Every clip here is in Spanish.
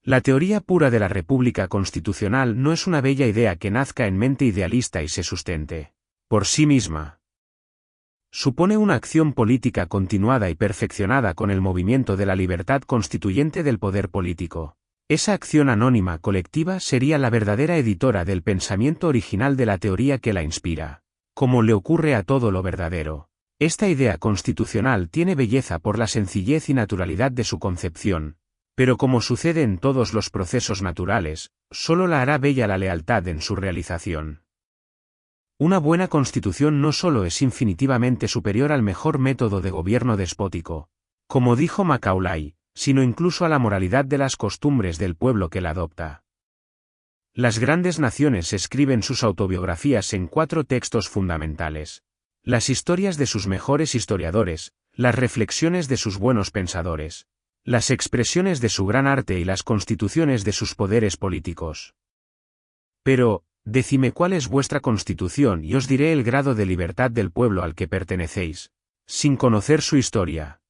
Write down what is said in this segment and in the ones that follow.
La teoría pura de la República Constitucional no es una bella idea que nazca en mente idealista y se sustente por sí misma. Supone una acción política continuada y perfeccionada con el movimiento de la libertad constituyente del poder político. Esa acción anónima colectiva sería la verdadera editora del pensamiento original de la teoría que la inspira. Como le ocurre a todo lo verdadero, esta idea constitucional tiene belleza por la sencillez y naturalidad de su concepción, pero como sucede en todos los procesos naturales, solo la hará bella la lealtad en su realización. Una buena constitución no solo es infinitivamente superior al mejor método de gobierno despótico, como dijo Macaulay, sino incluso a la moralidad de las costumbres del pueblo que la adopta. Las grandes naciones escriben sus autobiografías en 4 textos fundamentales: las historias de sus mejores historiadores, las reflexiones de sus buenos pensadores, las expresiones de su gran arte y las constituciones de sus poderes políticos. Pero, decidme cuál es vuestra constitución y os diré el grado de libertad del pueblo al que pertenecéis, sin conocer su historia.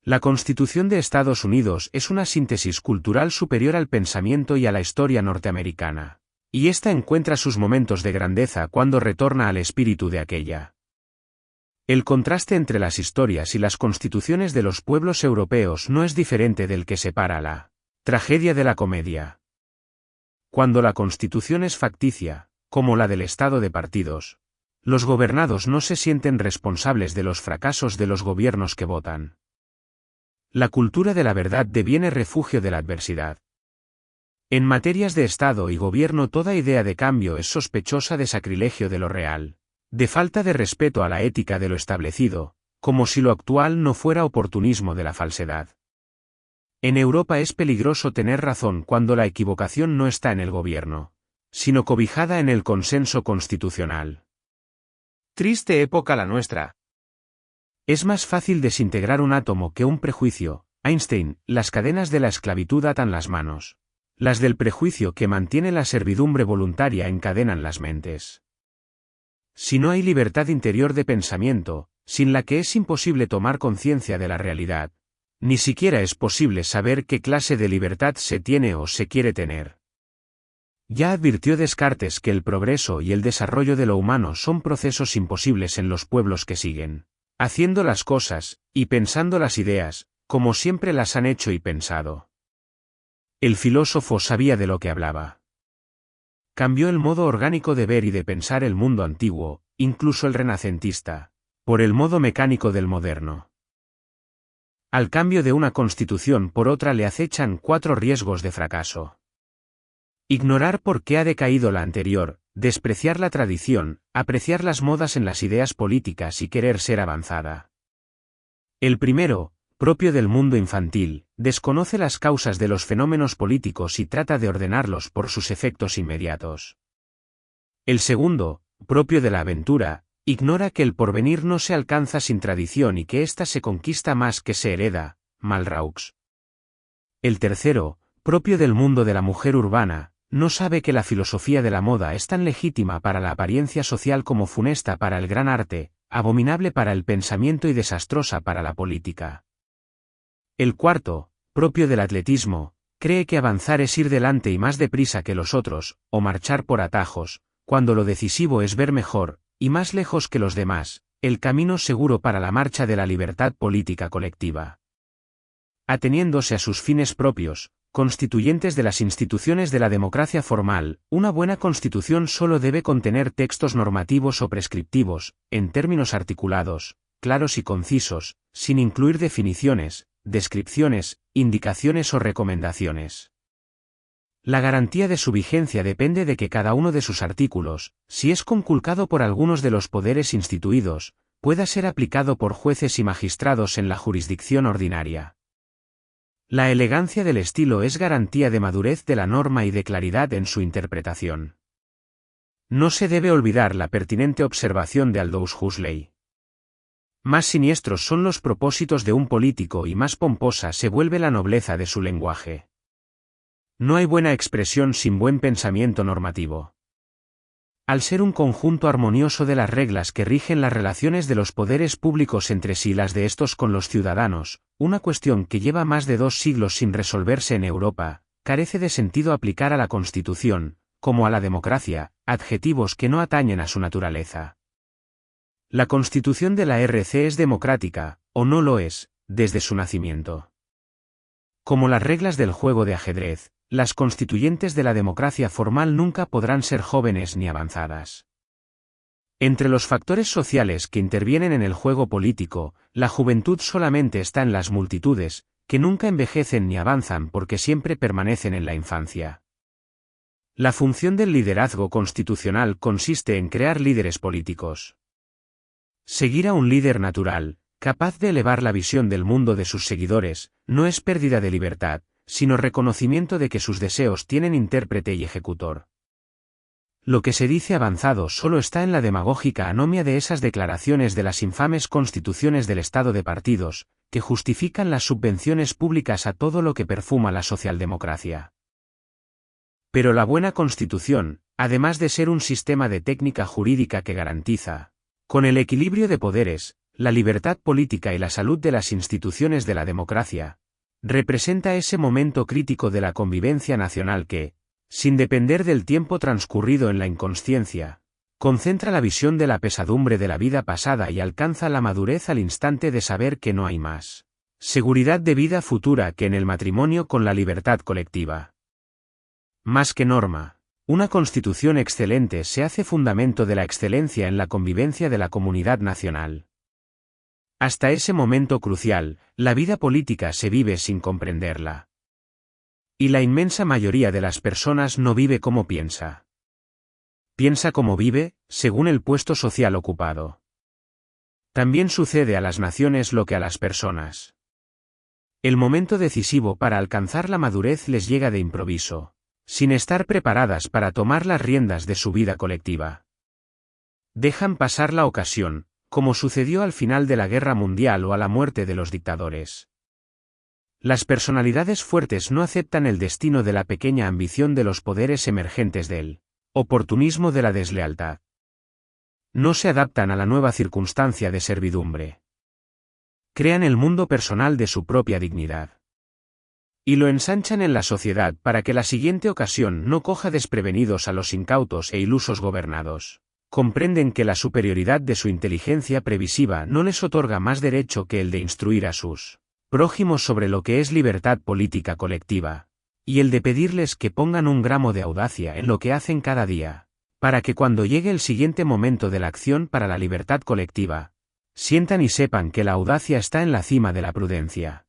La Constitución de Estados Unidos es una síntesis cultural superior al pensamiento y a la historia norteamericana, y ésta encuentra sus momentos de grandeza cuando retorna al espíritu de aquella. El contraste entre las historias y las constituciones de los pueblos europeos no es diferente del que separa la tragedia de la comedia. Cuando la Constitución es facticia, como la del Estado de partidos, los gobernados no se sienten responsables de los fracasos de los gobiernos que votan. La cultura de la verdad deviene refugio de la adversidad. En materias de Estado y gobierno toda idea de cambio es sospechosa de sacrilegio de lo real, de falta de respeto a la ética de lo establecido, como si lo actual no fuera oportunismo de la falsedad. En Europa es peligroso tener razón cuando la equivocación no está en el gobierno, sino cobijada en el consenso constitucional. Triste época la nuestra. Es más fácil desintegrar un átomo que un prejuicio. Einstein, las cadenas de la esclavitud atan las manos. Las del prejuicio que mantiene la servidumbre voluntaria encadenan las mentes. Si no hay libertad interior de pensamiento, sin la que es imposible tomar conciencia de la realidad, ni siquiera es posible saber qué clase de libertad se tiene o se quiere tener. Ya advirtió Descartes que el progreso y el desarrollo de lo humano son procesos imposibles en los pueblos que siguen haciendo las cosas, y pensando las ideas, como siempre las han hecho y pensado. El filósofo sabía de lo que hablaba. Cambió el modo orgánico de ver y de pensar el mundo antiguo, incluso el renacentista, por el modo mecánico del moderno. Al cambio de una constitución por otra le acechan 4 riesgos de fracaso. Ignorar por qué ha decaído la anterior, despreciar la tradición, apreciar las modas en las ideas políticas y querer ser avanzada. El primero, propio del mundo infantil, desconoce las causas de los fenómenos políticos y trata de ordenarlos por sus efectos inmediatos. El segundo, propio de la aventura, ignora que el porvenir no se alcanza sin tradición y que ésta se conquista más que se hereda, Malraux. El tercero, propio del mundo de la mujer urbana, no sabe que la filosofía de la moda es tan legítima para la apariencia social como funesta para el gran arte, abominable para el pensamiento y desastrosa para la política. El cuarto, propio del atletismo, cree que avanzar es ir delante y más deprisa que los otros, o marchar por atajos, cuando lo decisivo es ver mejor, y más lejos que los demás, el camino seguro para la marcha de la libertad política colectiva. Ateniéndose a sus fines propios, constituyentes de las instituciones de la democracia formal, una buena constitución solo debe contener textos normativos o prescriptivos, en términos articulados, claros y concisos, sin incluir definiciones, descripciones, indicaciones o recomendaciones. La garantía de su vigencia depende de que cada uno de sus artículos, si es conculcado por algunos de los poderes instituidos, pueda ser aplicado por jueces y magistrados en la jurisdicción ordinaria. La elegancia del estilo es garantía de madurez de la norma y de claridad en su interpretación. No se debe olvidar la pertinente observación de Aldous Huxley. Más siniestros son los propósitos de un político y más pomposa se vuelve la nobleza de su lenguaje. No hay buena expresión sin buen pensamiento normativo. Al ser un conjunto armonioso de las reglas que rigen las relaciones de los poderes públicos entre sí y las de estos con los ciudadanos, una cuestión que lleva más de 2 siglos sin resolverse en Europa, carece de sentido aplicar a la Constitución, como a la democracia, adjetivos que no atañen a su naturaleza. La Constitución de la RC es democrática, o no lo es, desde su nacimiento. Como las reglas del juego de ajedrez, las constituyentes de la democracia formal nunca podrán ser jóvenes ni avanzadas. Entre los factores sociales que intervienen en el juego político, la juventud solamente está en las multitudes, que nunca envejecen ni avanzan porque siempre permanecen en la infancia. La función del liderazgo constitucional consiste en crear líderes políticos. Seguir a un líder natural, capaz de elevar la visión del mundo de sus seguidores, no es pérdida de libertad, sino reconocimiento de que sus deseos tienen intérprete y ejecutor. Lo que se dice avanzado solo está en la demagógica anomia de esas declaraciones de las infames constituciones del Estado de partidos, que justifican las subvenciones públicas a todo lo que perfuma la socialdemocracia. Pero la buena Constitución, además de ser un sistema de técnica jurídica que garantiza, con el equilibrio de poderes, la libertad política y la salud de las instituciones de la democracia, representa ese momento crítico de la convivencia nacional que, sin depender del tiempo transcurrido en la inconsciencia, concentra la visión de la pesadumbre de la vida pasada y alcanza la madurez al instante de saber que no hay más seguridad de vida futura que en el matrimonio con la libertad colectiva. Más que norma, una constitución excelente se hace fundamento de la excelencia en la convivencia de la comunidad nacional. Hasta ese momento crucial, la vida política se vive sin comprenderla. Y la inmensa mayoría de las personas no vive como piensa. Piensa como vive, según el puesto social ocupado. También sucede a las naciones lo que a las personas. El momento decisivo para alcanzar la madurez les llega de improviso, sin estar preparadas para tomar las riendas de su vida colectiva. Dejan pasar la ocasión, como sucedió al final de la Guerra Mundial o a la muerte de los dictadores. Las personalidades fuertes no aceptan el destino de la pequeña ambición de los poderes emergentes del oportunismo de la deslealtad. No se adaptan a la nueva circunstancia de servidumbre. Crean el mundo personal de su propia dignidad. Y lo ensanchan en la sociedad para que la siguiente ocasión no coja desprevenidos a los incautos e ilusos gobernados. Comprenden que la superioridad de su inteligencia previsiva no les otorga más derecho que el de instruir a sus prójimos sobre lo que es libertad política colectiva, y el de pedirles que pongan un gramo de audacia en lo que hacen cada día, para que cuando llegue el siguiente momento de la acción para la libertad colectiva, sientan y sepan que la audacia está en la cima de la prudencia.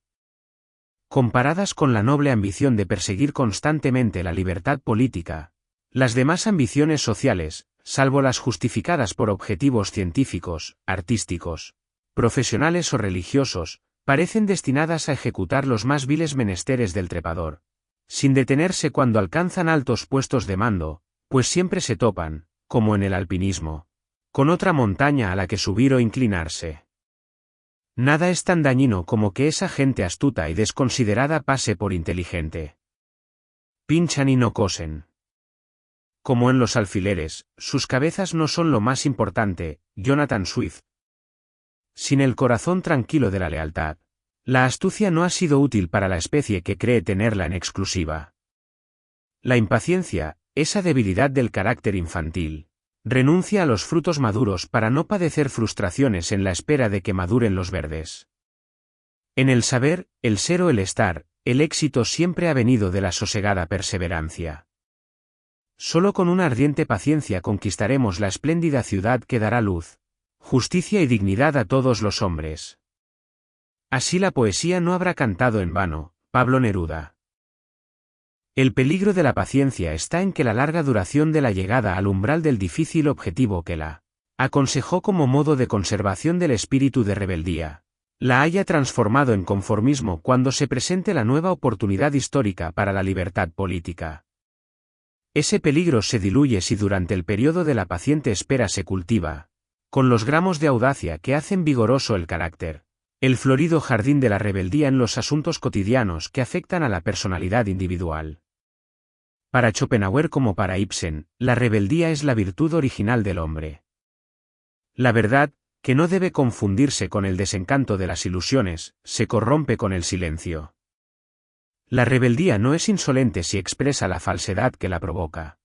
Comparadas con la noble ambición de perseguir constantemente la libertad política, las demás ambiciones sociales, salvo las justificadas por objetivos científicos, artísticos, profesionales o religiosos, parecen destinadas a ejecutar los más viles menesteres del trepador, sin detenerse cuando alcanzan altos puestos de mando, pues siempre se topan, como en el alpinismo, con otra montaña a la que subir o inclinarse. Nada es tan dañino como que esa gente astuta y desconsiderada pase por inteligente. Pinchan y no cosen. Como en los alfileres, sus cabezas no son lo más importante, Jonathan Swift. Sin el corazón tranquilo de la lealtad, la astucia no ha sido útil para la especie que cree tenerla en exclusiva. La impaciencia, esa debilidad del carácter infantil, renuncia a los frutos maduros para no padecer frustraciones en la espera de que maduren los verdes. En el saber, el ser o el estar, el éxito siempre ha venido de la sosegada perseverancia. Solo con una ardiente paciencia conquistaremos la espléndida ciudad que dará luz, justicia y dignidad a todos los hombres. Así la poesía no habrá cantado en vano, Pablo Neruda. El peligro de la paciencia está en que la larga duración de la llegada al umbral del difícil objetivo que la aconsejó como modo de conservación del espíritu de rebeldía, la haya transformado en conformismo cuando se presente la nueva oportunidad histórica para la libertad política. Ese peligro se diluye si durante el periodo de la paciente espera se cultiva, con los gramos de audacia que hacen vigoroso el carácter, el florido jardín de la rebeldía en los asuntos cotidianos que afectan a la personalidad individual. Para Schopenhauer como para Ibsen, la rebeldía es la virtud original del hombre. La verdad, que no debe confundirse con el desencanto de las ilusiones, se corrompe con el silencio. La rebeldía no es insolente si expresa la falsedad que la provoca.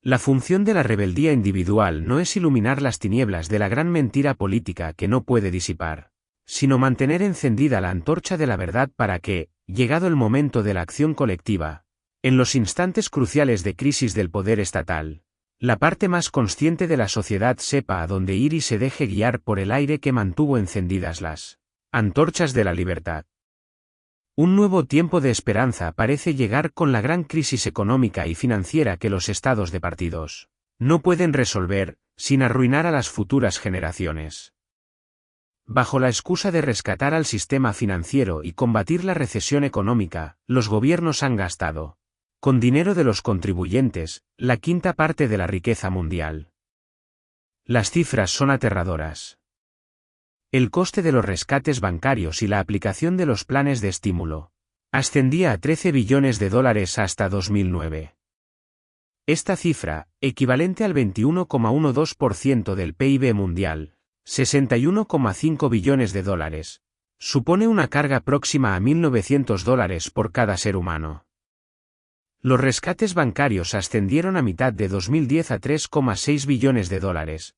La función de la rebeldía individual no es iluminar las tinieblas de la gran mentira política que no puede disipar, sino mantener encendida la antorcha de la verdad para que, llegado el momento de la acción colectiva, en los instantes cruciales de crisis del poder estatal, la parte más consciente de la sociedad sepa a dónde ir y se deje guiar por el aire que mantuvo encendidas las antorchas de la libertad. Un nuevo tiempo de esperanza parece llegar con la gran crisis económica y financiera que los estados de partidos no pueden resolver, sin arruinar a las futuras generaciones. Bajo la excusa de rescatar al sistema financiero y combatir la recesión económica, los gobiernos han gastado, con dinero de los contribuyentes, la quinta parte de la riqueza mundial. Las cifras son aterradoras. El coste de los rescates bancarios y la aplicación de los planes de estímulo ascendía a 13 billones de dólares hasta 2009. Esta cifra, equivalente al 21,12% del PIB mundial, 61,5 billones de dólares, supone una carga próxima a $1.900 por cada ser humano. Los rescates bancarios ascendieron a mitad de 2010 a 3,6 billones de dólares,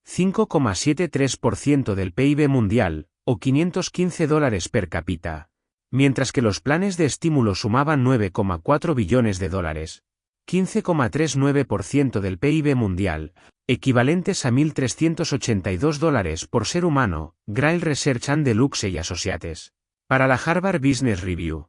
5,73% del PIB mundial, o $515 per cápita, mientras que los planes de estímulo sumaban 9,4 billones de dólares, 15,39% del PIB mundial, equivalentes a $1.382 por ser humano, Grail Research and Deluxe y Associates, para la Harvard Business Review.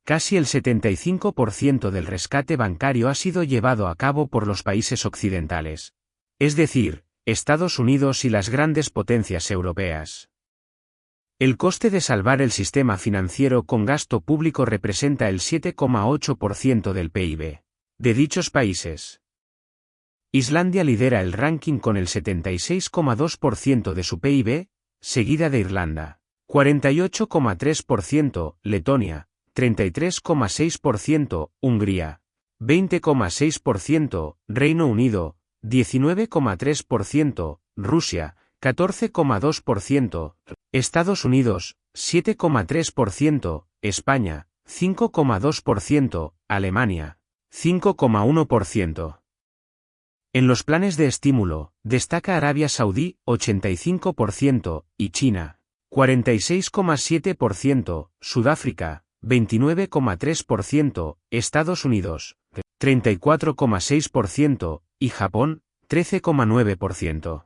Casi el 75% del rescate bancario ha sido llevado a cabo por los países occidentales, es decir, Estados Unidos y las grandes potencias europeas. El coste de salvar el sistema financiero con gasto público representa el 7,8% del PIB de dichos países. Islandia lidera el ranking con el 76,2% de su PIB, seguida de Irlanda, 48,3%, Letonia, 33,6%, Hungría, 20,6%, Reino Unido, 19,3%, Rusia, 14,2%, Estados Unidos, 7,3%, España, 5,2%, Alemania, 5,1%. En los planes de estímulo, destaca Arabia Saudí, 85%, y China, 46,7%, Sudáfrica, 29,3%, Estados Unidos, 34,6%, y Japón, 13,9%.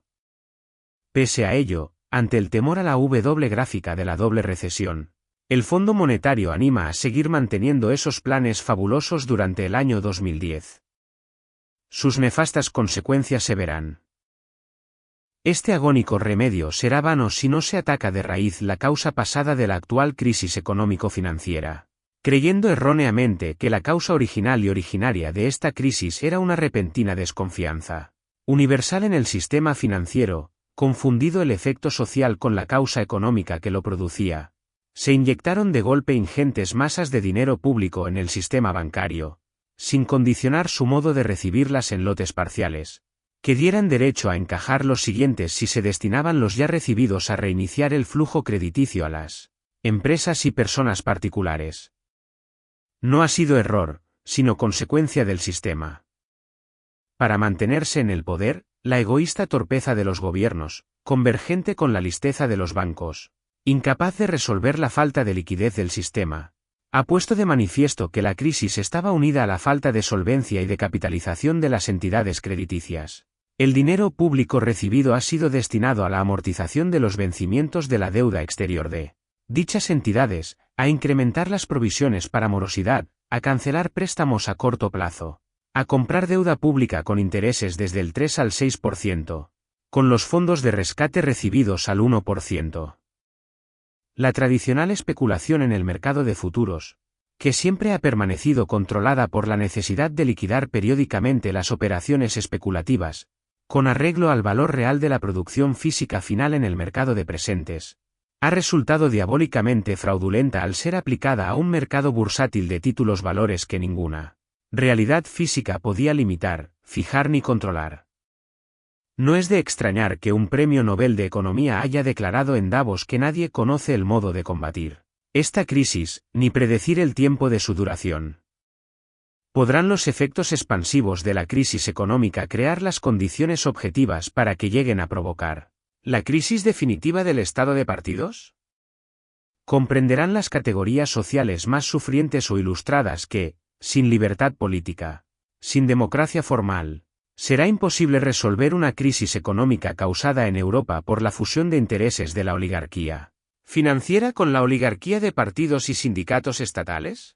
Pese a ello, ante el temor a la W gráfica de la doble recesión, el Fondo Monetario anima a seguir manteniendo esos planes fabulosos durante el año 2010. Sus nefastas consecuencias se verán. Este agónico remedio será vano si no se ataca de raíz la causa pasada de la actual crisis económico-financiera, creyendo erróneamente que la causa original y originaria de esta crisis era una repentina desconfianza universal en el sistema financiero, confundido el efecto social con la causa económica que lo producía. Se inyectaron de golpe ingentes masas de dinero público en el sistema bancario, sin condicionar su modo de recibirlas en lotes parciales, que dieran derecho a encajar los siguientes si se destinaban los ya recibidos a reiniciar el flujo crediticio a las empresas y personas particulares. No ha sido error, sino consecuencia del sistema. Para mantenerse en el poder, la egoísta torpeza de los gobiernos, convergente con la listeza de los bancos, incapaz de resolver la falta de liquidez del sistema, ha puesto de manifiesto que la crisis estaba unida a la falta de solvencia y de capitalización de las entidades crediticias. El dinero público recibido ha sido destinado a la amortización de los vencimientos de la deuda exterior de dichas entidades, a incrementar las provisiones para morosidad, a cancelar préstamos a corto plazo, a comprar deuda pública con intereses desde el 3 al 6%, con los fondos de rescate recibidos al 1%. La tradicional especulación en el mercado de futuros, que siempre ha permanecido controlada por la necesidad de liquidar periódicamente las operaciones especulativas, con arreglo al valor real de la producción física final en el mercado de presentes, ha resultado diabólicamente fraudulenta al ser aplicada a un mercado bursátil de títulos valores que ninguna realidad física podía limitar, fijar ni controlar. No es de extrañar que un premio Nobel de Economía haya declarado en Davos que nadie conoce el modo de combatir esta crisis, ni predecir el tiempo de su duración. ¿Podrán los efectos expansivos de la crisis económica crear las condiciones objetivas para que lleguen a provocar la crisis definitiva del estado de partidos? ¿Comprenderán las categorías sociales más sufrientes o ilustradas que, sin libertad política, sin democracia formal, será imposible resolver una crisis económica causada en Europa por la fusión de intereses de la oligarquía financiera con la oligarquía de partidos y sindicatos estatales?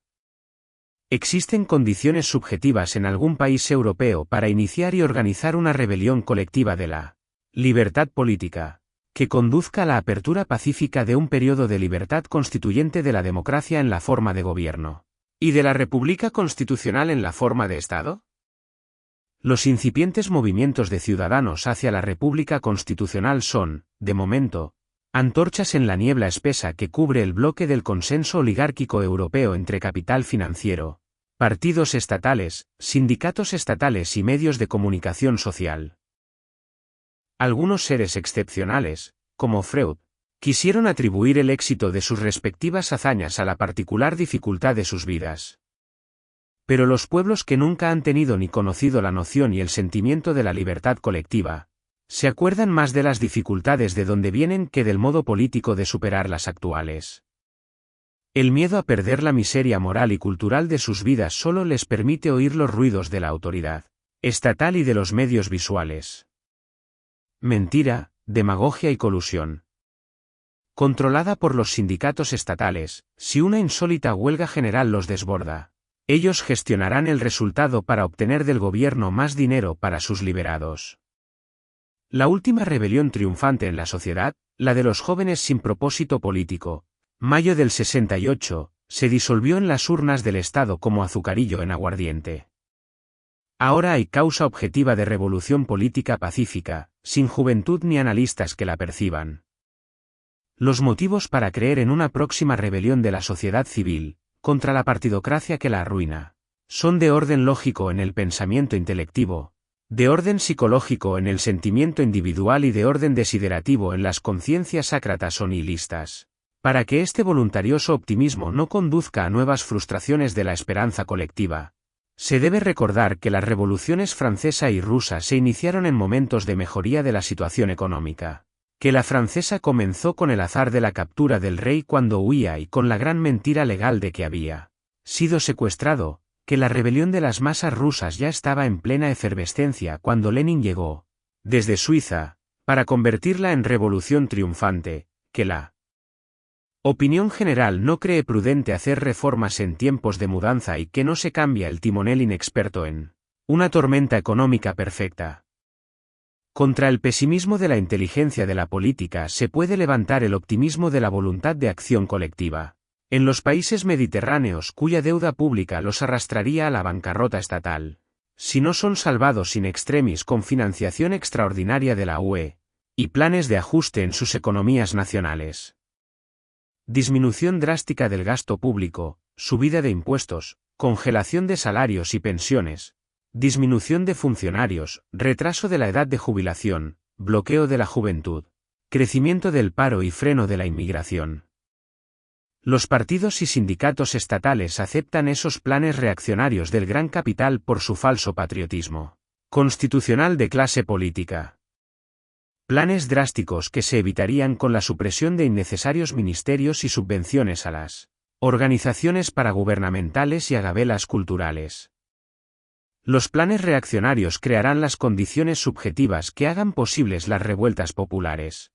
¿Existen condiciones subjetivas en algún país europeo para iniciar y organizar una rebelión colectiva de la libertad política, que conduzca a la apertura pacífica de un periodo de libertad constituyente de la democracia en la forma de gobierno, y de la república constitucional en la forma de Estado? Los incipientes movimientos de ciudadanos hacia la república constitucional son, de momento, antorchas en la niebla espesa que cubre el bloque del consenso oligárquico europeo entre capital financiero, partidos estatales, sindicatos estatales y medios de comunicación social. Algunos seres excepcionales, como Freud, quisieron atribuir el éxito de sus respectivas hazañas a la particular dificultad de sus vidas. Pero los pueblos que nunca han tenido ni conocido la noción y el sentimiento de la libertad colectiva, se acuerdan más de las dificultades de donde vienen que del modo político de superar las actuales. El miedo a perder la miseria moral y cultural de sus vidas solo les permite oír los ruidos de la autoridad estatal y de los medios visuales. Mentira, demagogia y colusión. Controlada por los sindicatos estatales, si una insólita huelga general los desborda, ellos gestionarán el resultado para obtener del gobierno más dinero para sus liberados. La última rebelión triunfante en la sociedad, la de los jóvenes sin propósito político, mayo del 68, se disolvió en las urnas del Estado como azucarillo en aguardiente. Ahora hay causa objetiva de revolución política pacífica, sin juventud ni analistas que la perciban. Los motivos para creer en una próxima rebelión de la sociedad civil, contra la partidocracia que la arruina, son de orden lógico en el pensamiento intelectivo, de orden psicológico en el sentimiento individual y de orden desiderativo en las conciencias ácratas o nihilistas, para que este voluntarioso optimismo no conduzca a nuevas frustraciones de la esperanza colectiva. Se debe recordar que las revoluciones francesa y rusa se iniciaron en momentos de mejoría de la situación económica, que la francesa comenzó con el azar de la captura del rey cuando huía y con la gran mentira legal de que había sido secuestrado, que la rebelión de las masas rusas ya estaba en plena efervescencia cuando Lenin llegó, desde Suiza, para convertirla en revolución triunfante, que la opinión general no cree prudente hacer reformas en tiempos de mudanza y que no se cambia el timonel inexperto en una tormenta económica perfecta. Contra el pesimismo de la inteligencia de la política se puede levantar el optimismo de la voluntad de acción colectiva. En los países mediterráneos cuya deuda pública los arrastraría a la bancarrota estatal, si no son salvados in extremis con financiación extraordinaria de la UE, y planes de ajuste en sus economías nacionales. Disminución drástica del gasto público, subida de impuestos, congelación de salarios y pensiones, disminución de funcionarios, retraso de la edad de jubilación, bloqueo de la juventud, crecimiento del paro y freno de la inmigración. Los partidos y sindicatos estatales aceptan esos planes reaccionarios del gran capital por su falso patriotismo constitucional de clase política. Planes drásticos que se evitarían con la supresión de innecesarios ministerios y subvenciones a las organizaciones paragubernamentales y a gabelas culturales. Los planes reaccionarios crearán las condiciones subjetivas que hagan posibles las revueltas populares.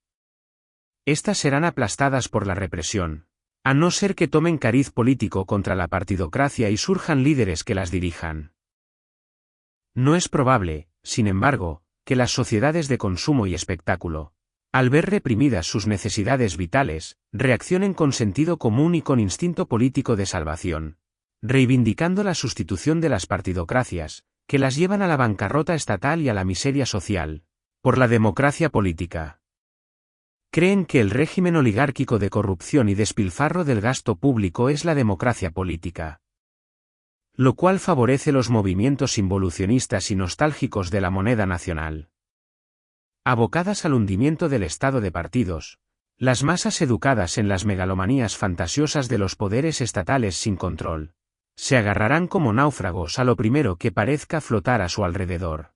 Estas serán aplastadas por la represión, a no ser que tomen cariz político contra la partidocracia y surjan líderes que las dirijan. No es probable, sin embargo, que las sociedades de consumo y espectáculo, al ver reprimidas sus necesidades vitales, reaccionen con sentido común y con instinto político de salvación, reivindicando la sustitución de las partidocracias, que las llevan a la bancarrota estatal y a la miseria social, por la democracia política. Creen que el régimen oligárquico de corrupción y despilfarro del gasto público es la democracia política, lo cual favorece los movimientos involucionistas y nostálgicos de la moneda nacional. Abocadas al hundimiento del estado de partidos, Las masas educadas en las megalomanías fantasiosas de los poderes estatales sin control, se agarrarán como náufragos a lo primero que parezca flotar a su alrededor.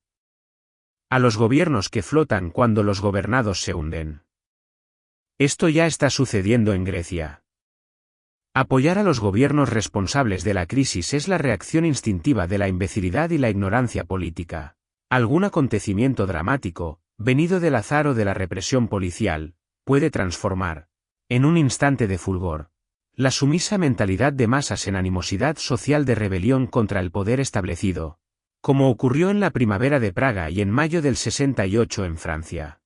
A los gobiernos que flotan cuando los gobernados se hunden. Esto ya está sucediendo en Grecia. Apoyar a los gobiernos responsables de la crisis es la reacción instintiva de la imbecilidad y la ignorancia política. Algún acontecimiento dramático, venido del azar o de la represión policial, puede transformar, en un instante de fulgor, la sumisa mentalidad de masas en animosidad social de rebelión contra el poder establecido, como ocurrió en la primavera de Praga y en mayo del 68 en Francia.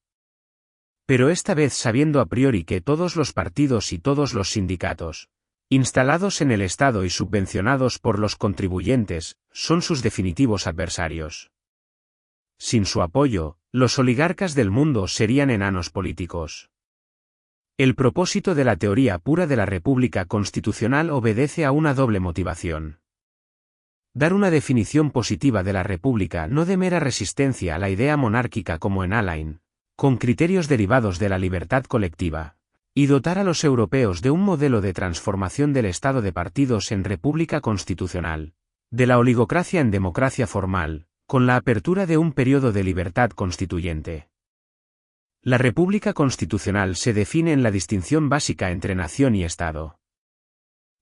Pero esta vez sabiendo a priori que todos los partidos y todos los sindicatos, instalados en el Estado y subvencionados por los contribuyentes, son sus definitivos adversarios. Sin su apoyo, los oligarcas del mundo serían enanos políticos. El propósito de la teoría pura de la República Constitucional obedece a una doble motivación. Dar una definición positiva de la República no de mera resistencia a la idea monárquica como en Alain, con criterios derivados de la libertad colectiva, y dotar a los europeos de un modelo de transformación del Estado de partidos en República Constitucional, de la oligocracia en democracia formal, con la apertura de un periodo de libertad constituyente. La República Constitucional se define en la distinción básica entre nación y Estado.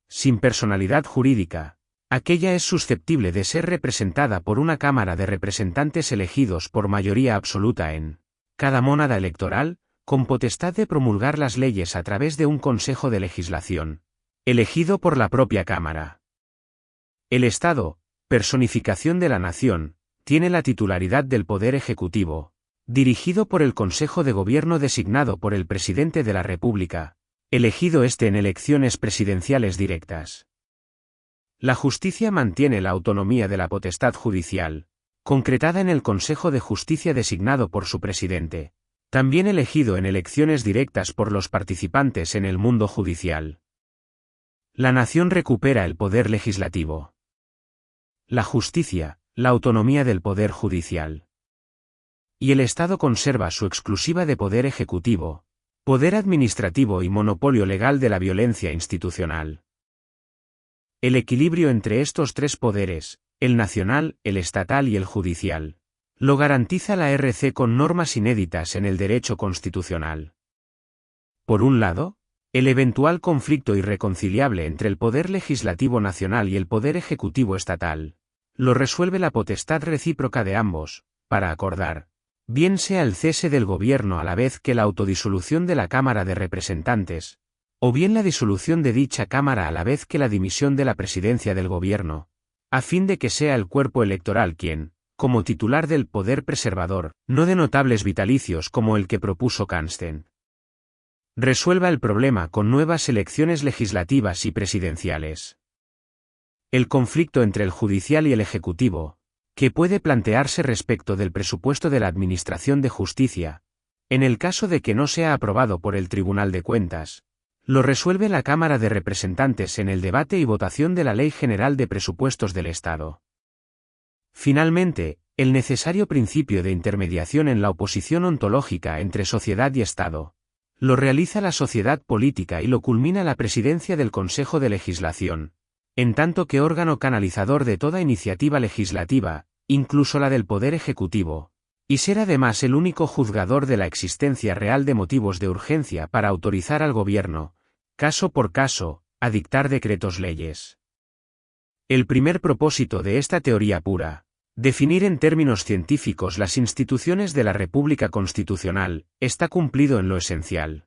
Sin personalidad jurídica, aquella es susceptible de ser representada por una Cámara de Representantes elegidos por mayoría absoluta en cada mónada electoral, con potestad de promulgar las leyes a través de un Consejo de Legislación, elegido por la propia Cámara. El Estado, personificación de la nación, tiene la titularidad del Poder Ejecutivo, dirigido por el Consejo de Gobierno designado por el Presidente de la República, elegido en elecciones presidenciales directas. La justicia mantiene la autonomía de la potestad judicial, concretada en el Consejo de Justicia designado por su presidente, también elegido en elecciones directas por los participantes en el mundo judicial. La nación recupera el poder legislativo. La justicia, la autonomía del poder judicial. Y el Estado conserva su exclusiva de poder ejecutivo, poder administrativo y monopolio legal de la violencia institucional. El equilibrio entre estos tres poderes, el nacional, el estatal y el judicial, lo garantiza la RC con normas inéditas en el derecho constitucional. Por un lado, el eventual conflicto irreconciliable entre el poder legislativo nacional y el poder ejecutivo estatal, lo resuelve la potestad recíproca de ambos, para acordar, bien sea el cese del gobierno a la vez que la autodisolución de la Cámara de Representantes, o bien la disolución de dicha Cámara a la vez que la dimisión de la presidencia del gobierno, a fin de que sea el cuerpo electoral quien, como titular del poder preservador, no de notables vitalicios como el que propuso Kansten, resuelva el problema con nuevas elecciones legislativas y presidenciales. El conflicto entre el judicial y el ejecutivo, que puede plantearse respecto del presupuesto de la Administración de Justicia, en el caso de que no sea aprobado por el Tribunal de Cuentas, lo resuelve la Cámara de Representantes en el debate y votación de la Ley General de Presupuestos del Estado. Finalmente, el necesario principio de intermediación en la oposición ontológica entre sociedad y Estado, lo realiza la sociedad política y lo culmina la presidencia del Consejo de Legislación, en tanto que órgano canalizador de toda iniciativa legislativa, incluso la del Poder Ejecutivo, y ser además el único juzgador de la existencia real de motivos de urgencia para autorizar al gobierno, caso por caso, a dictar decretos leyes. El primer propósito de esta teoría pura, definir en términos científicos las instituciones de la República Constitucional, está cumplido en lo esencial.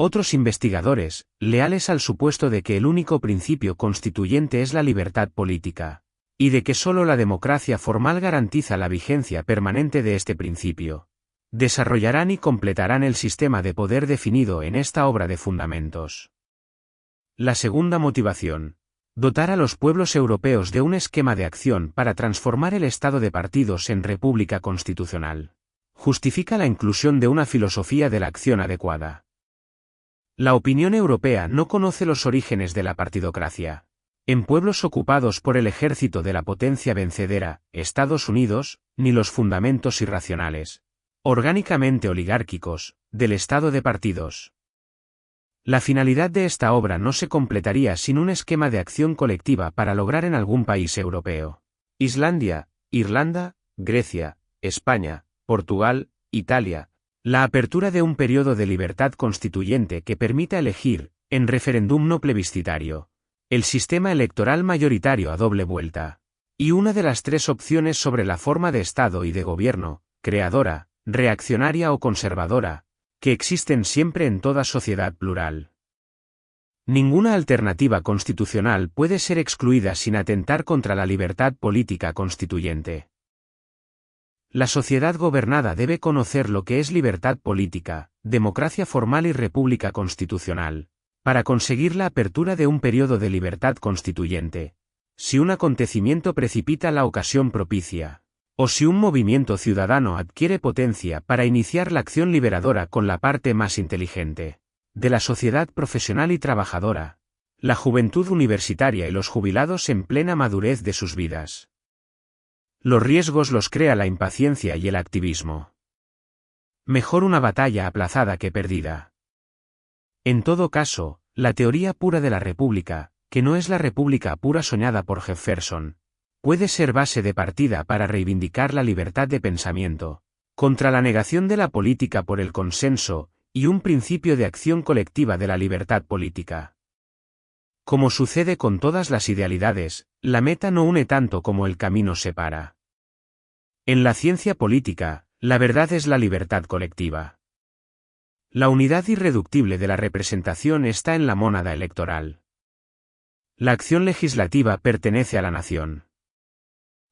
Otros investigadores, leales al supuesto de que el único principio constituyente es la libertad política, y de que sólo la democracia formal garantiza la vigencia permanente de este principio, desarrollarán y completarán el sistema de poder definido en esta obra de fundamentos. La segunda motivación, dotar a los pueblos europeos de un esquema de acción para transformar el estado de partidos en república constitucional, justifica la inclusión de una filosofía de la acción adecuada. La opinión europea no conoce los orígenes de la partidocracia. En pueblos ocupados por el ejército de la potencia vencedera, Estados Unidos, ni los fundamentos irracionales, orgánicamente oligárquicos, del Estado de partidos. La finalidad de esta obra no se completaría sin un esquema de acción colectiva para lograr en algún país europeo. Islandia, Irlanda, Grecia, España, Portugal, Italia, la apertura de un periodo de libertad constituyente que permita elegir, en referéndum no plebiscitario, el sistema electoral mayoritario a doble vuelta. Y una de las tres opciones sobre la forma de Estado y de gobierno, creadora, reaccionaria o conservadora, que existen siempre en toda sociedad plural. Ninguna alternativa constitucional puede ser excluida sin atentar contra la libertad política constituyente. La sociedad gobernada debe conocer lo que es libertad política, democracia formal y república constitucional, para conseguir la apertura de un periodo de libertad constituyente. Si un acontecimiento precipita la ocasión propicia, o si un movimiento ciudadano adquiere potencia para iniciar la acción liberadora con la parte más inteligente de la sociedad profesional y trabajadora, la juventud universitaria y los jubilados en plena madurez de sus vidas. Los riesgos los crea la impaciencia y el activismo. Mejor una batalla aplazada que perdida. En todo caso, la teoría pura de la república, que no es la república pura soñada por Jefferson, puede ser base de partida para reivindicar la libertad de pensamiento, contra la negación de la política por el consenso, y un principio de acción colectiva de la libertad política. Como sucede con todas las idealidades, la meta no une tanto como el camino separa. En la ciencia política, la verdad es la libertad colectiva. La unidad irreductible de la representación está en la mónada electoral. La acción legislativa pertenece a la nación.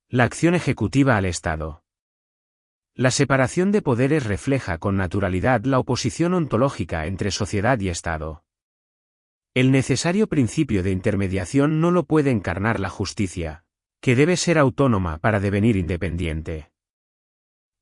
La acción ejecutiva al Estado. La separación de poderes refleja con naturalidad la oposición ontológica entre sociedad y Estado. El necesario principio de intermediación no lo puede encarnar la justicia, que debe ser autónoma para devenir independiente.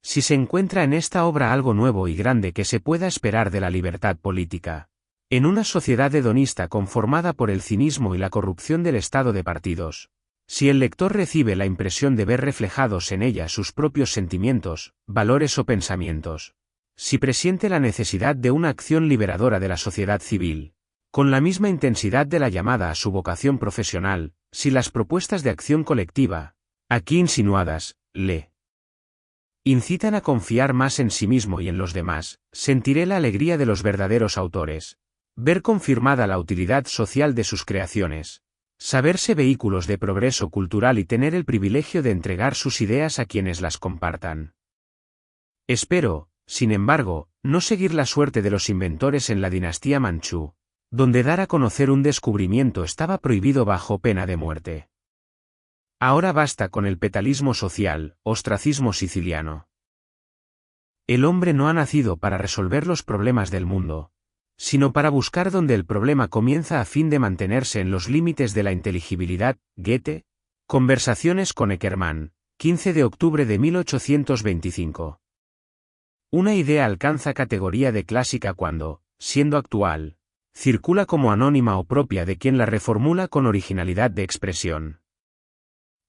Si se encuentra en esta obra algo nuevo y grande que se pueda esperar de la libertad política, en una sociedad hedonista conformada por el cinismo y la corrupción del Estado de partidos, si el lector recibe la impresión de ver reflejados en ella sus propios sentimientos, valores o pensamientos, si presiente la necesidad de una acción liberadora de la sociedad civil, con la misma intensidad de la llamada a su vocación profesional, si las propuestas de acción colectiva, aquí insinuadas, le incitan a confiar más en sí mismo y en los demás, sentiré la alegría de los verdaderos autores, ver confirmada la utilidad social de sus creaciones, saberse vehículos de progreso cultural y tener el privilegio de entregar sus ideas a quienes las compartan. Espero, sin embargo, no seguir la suerte de los inventores en la dinastía manchú, donde dar a conocer un descubrimiento estaba prohibido bajo pena de muerte. Ahora basta con el petalismo social, ostracismo siciliano. El hombre no ha nacido para resolver los problemas del mundo, sino para buscar donde el problema comienza a fin de mantenerse en los límites de la inteligibilidad. Goethe, Conversaciones con Eckermann, 15 de octubre de 1825. Una idea alcanza categoría de clásica cuando, siendo actual, circula como anónima o propia de quien la reformula con originalidad de expresión.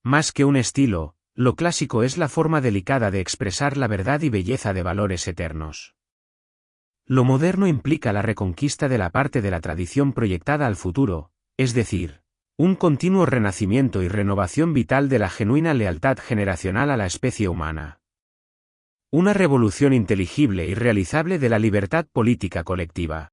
Más que un estilo, lo clásico es la forma delicada de expresar la verdad y belleza de valores eternos. Lo moderno implica la reconquista de la parte de la tradición proyectada al futuro, es decir, un continuo renacimiento y renovación vital de la genuina lealtad generacional a la especie humana. Una revolución inteligible y realizable de la libertad política colectiva.